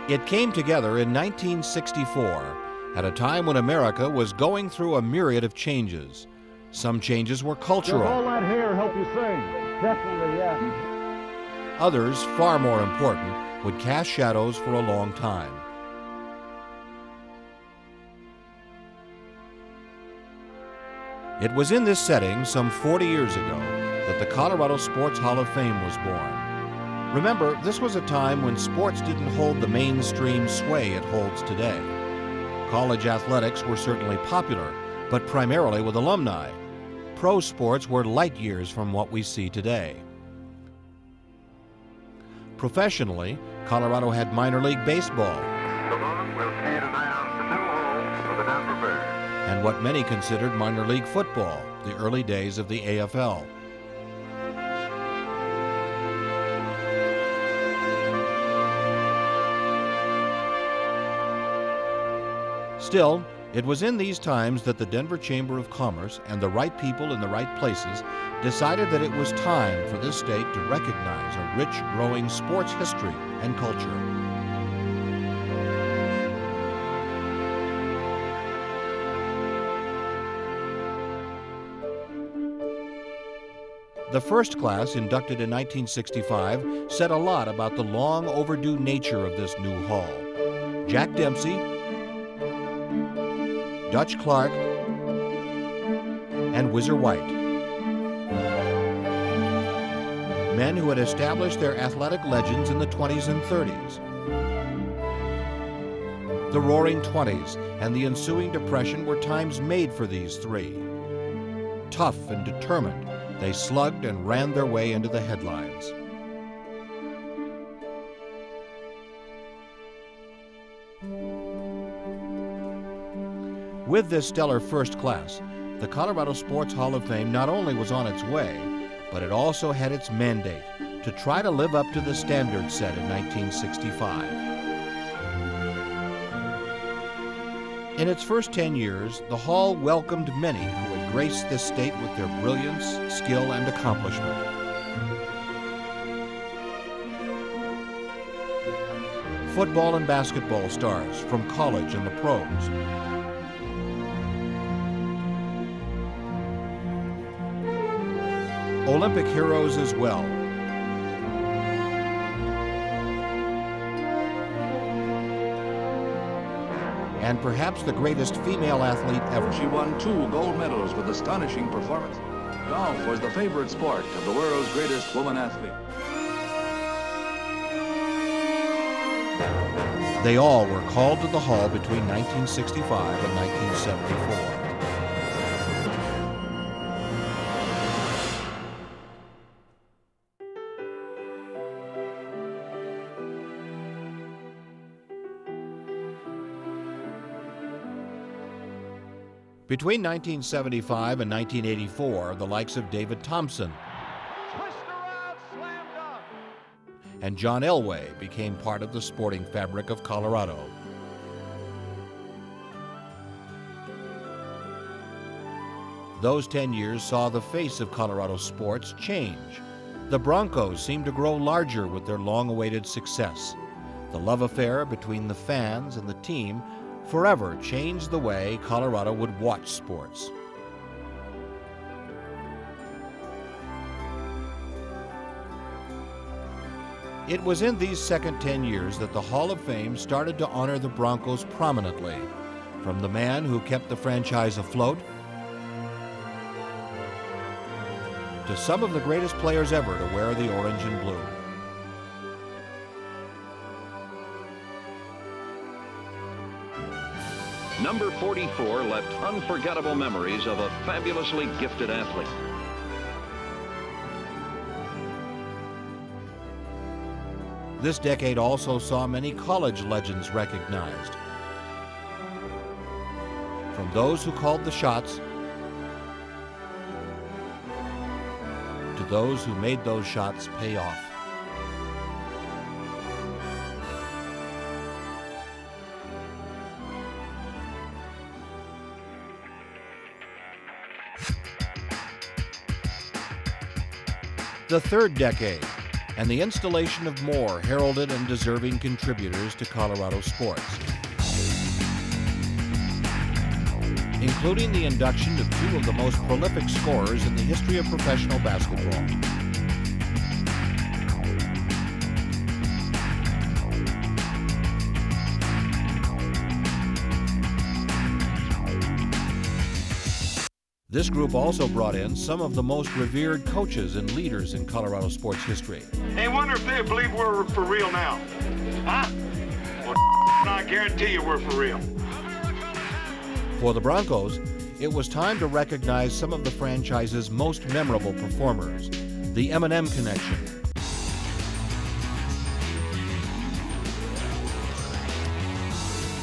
It came together in 1964, at a time when America was going through a myriad of changes. Some changes were cultural. Does all that hair help you sing? Definitely, yeah. Others, far more important, would cast shadows for a long time. It was in this setting, some 40 years ago, that the Colorado Sports Hall of Fame was born. Remember, this was a time when sports didn't hold the mainstream sway it holds today. College athletics were certainly popular, but primarily with alumni. Pro sports were light years from what we see today. Professionally, Colorado had minor league baseball and what many considered minor league football, the early days of the AFL. Still, it was in these times that the Denver Chamber of Commerce and the right people in the right places decided that it was time for this state to recognize a rich, growing sports history and culture. The first class, inducted in 1965, said a lot about the long overdue nature of this new hall. Jack Dempsey, Dutch Clark, and Whizzer White. Men who had established their athletic legends in the 20s and 30s. The Roaring '20s and the ensuing Depression were times made for these three. Tough and determined, they slugged and ran their way into the headlines. With this stellar first class, the Colorado Sports Hall of Fame not only was on its way, but it also had its mandate to try to live up to the standards set in 1965. In its first 10 years, the Hall welcomed many who had graced this state with their brilliance, skill, and accomplishment. Football and basketball stars from college and the pros. Olympic heroes as well. And perhaps the greatest female athlete ever. She won 2 gold medals with astonishing performance. Golf was the favorite sport of the world's greatest woman athlete. They all were called to the Hall between 1965 and 1974. Between 1975 and 1984, the likes of David Thompson and John Elway became part of the sporting fabric of Colorado. Those 10 years saw the face of Colorado sports change. The Broncos seemed to grow larger with their long-awaited success. The love affair between the fans and the team forever changed the way Colorado would watch sports. It was in these second 10 years that the Hall of Fame started to honor the Broncos prominently, from the man who kept the franchise afloat to some of the greatest players ever to wear the orange and blue. Number 44 left unforgettable memories of a fabulously gifted athlete. This decade also saw many college legends recognized. From those who called the shots to those who made those shots pay off. The third decade and the installation of more heralded and deserving contributors to Colorado sports, including the induction of two of the most prolific scorers in the history of professional basketball. This group also brought in some of the most revered coaches and leaders in Colorado sports history. Hey, wonder if they believe we're for real now. Huh? Well, I guarantee you we're for real. For the Broncos, it was time to recognize some of the franchise's most memorable performers, the M&M Connection.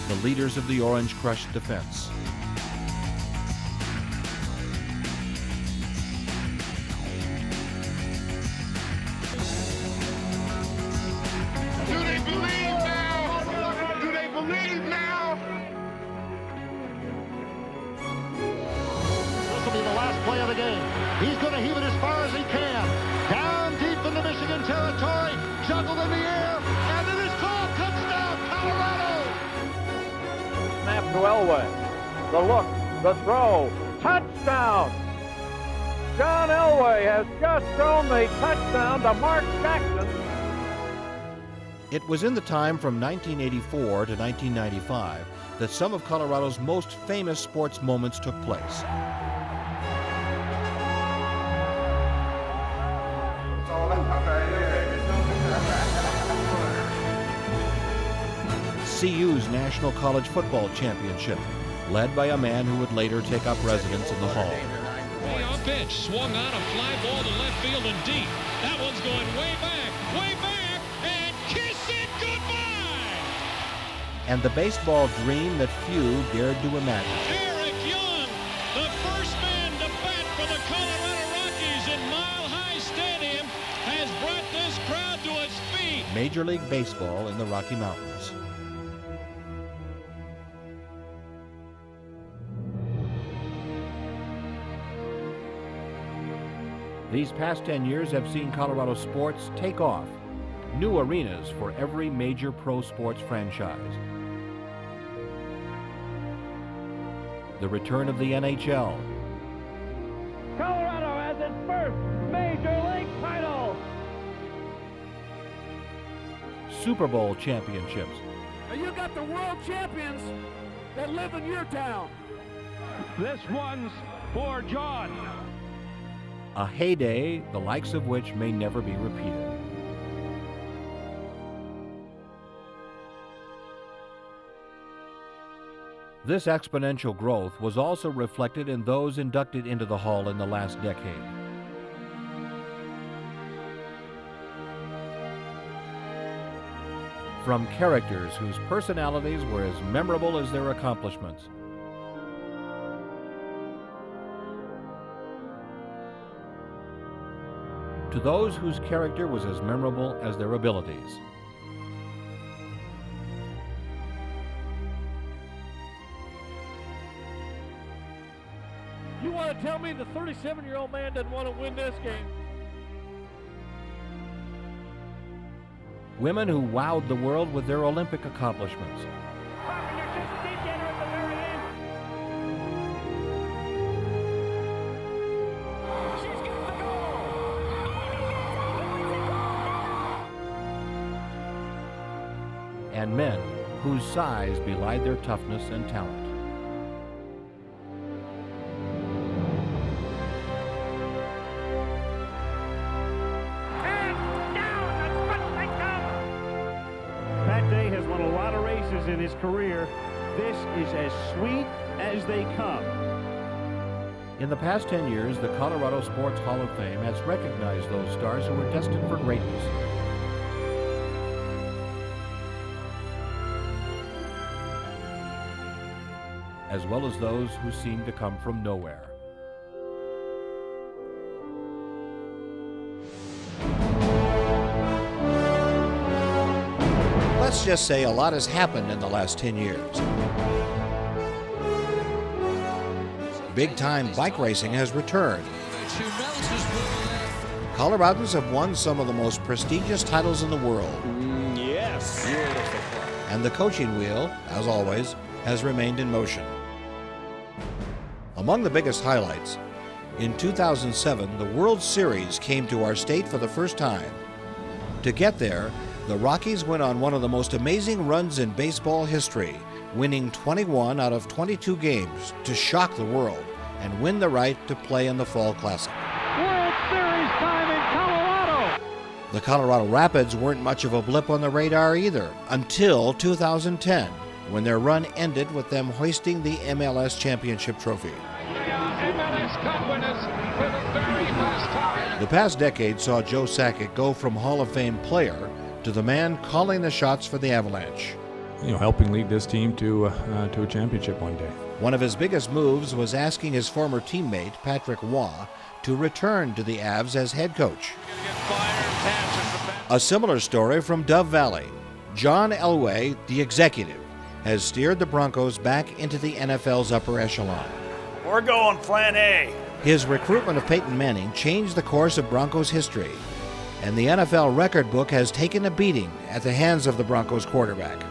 The leaders of the Orange Crush defense. Play of the game. He's going to heave it as far as he can. Down deep into Michigan territory. Juggled in the air. And it is called touchdown, Colorado. Snap to Elway. The look, the throw. Touchdown. John Elway has just thrown the touchdown to Mark Jackson. It was in the time from 1984 to 1995 that some of Colorado's most famous sports moments took place. CU's National College Football Championship, led by a man who would later take up residence in the hall. The offense swung on a fly ball to left field and deep. That one's going way back, and kiss it goodbye! And the baseball dream that few dared to imagine. Eric Young, the first man to bat for the Colorado Rockies in Mile High Stadium, has brought this crowd to its feet. Major League Baseball in the Rocky Mountains. These past 10 years have seen Colorado sports take off. New arenas for every major pro sports franchise. The return of the NHL. Colorado has its first Major League title. Super Bowl championships. And you got the world champions that live in your town. This one's for John. A heyday, the likes of which may never be repeated. This exponential growth was also reflected in those inducted into the Hall in the last decade. From characters whose personalities were as memorable as their accomplishments, to those whose character was as memorable as their abilities. You want to tell me the 37-year-old man doesn't want to win this game? Women who wowed the world with their Olympic accomplishments. And men whose size belied their toughness and talent. Pat Day has won a lot of races in his career. This is as sweet as they come. In the past 10 years, the Colorado Sports Hall of Fame has recognized those stars who were destined for greatness. As well as those who seem to come from nowhere. Let's just say a lot has happened in the last 10 years. Big-time bike racing has returned. Coloradans have won some of the most prestigious titles in the world. Yes. Beautiful. And the coaching wheel, as always, has remained in motion. Among the biggest highlights, in 2007, the World Series came to our state for the first time. To get there, the Rockies went on one of the most amazing runs in baseball history, winning 21 out of 22 games to shock the world and win the right to play in the Fall Classic. World Series time in Colorado. The Colorado Rapids weren't much of a blip on the radar either, until 2010, when their run ended with them hoisting the MLS Championship trophy. MLS Cup winners for the very first time. The past decade saw Joe Sakic go from Hall of Fame player to the man calling the shots for the Avalanche. Helping lead this team to a championship one day. One of his biggest moves was asking his former teammate, Patrick Roy, to return to the Avs as head coach. A similar story from Dove Valley. John Elway, the executive, has steered the Broncos back into the NFL's upper echelon. We're going Plan A. His recruitment of Peyton Manning changed the course of Broncos history, and the NFL record book has taken a beating at the hands of the Broncos quarterback.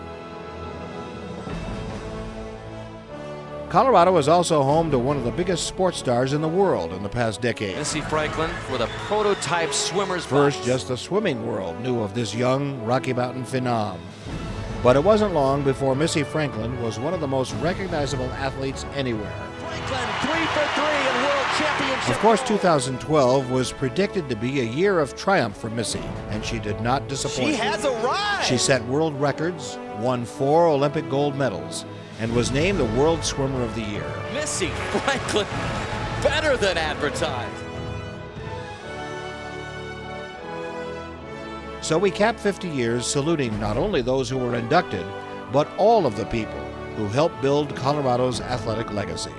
Colorado is also home to one of the biggest sports stars in the world in the past decade. Missy Franklin with a prototype swimmer's First, box. just the swimming world knew of this young Rocky Mountain phenom. But it wasn't long before Missy Franklin was one of the most recognizable athletes anywhere. Franklin 3 for 3 in World Championship. Of course, 2012 was predicted to be a year of triumph for Missy, and she did not disappoint. She has arrived. She set world records, won 4 Olympic gold medals, and was named the World Swimmer of the Year. Missy Franklin, better than advertised. So we cap 50 years saluting not only those who were inducted, but all of the people who helped build Colorado's athletic legacy.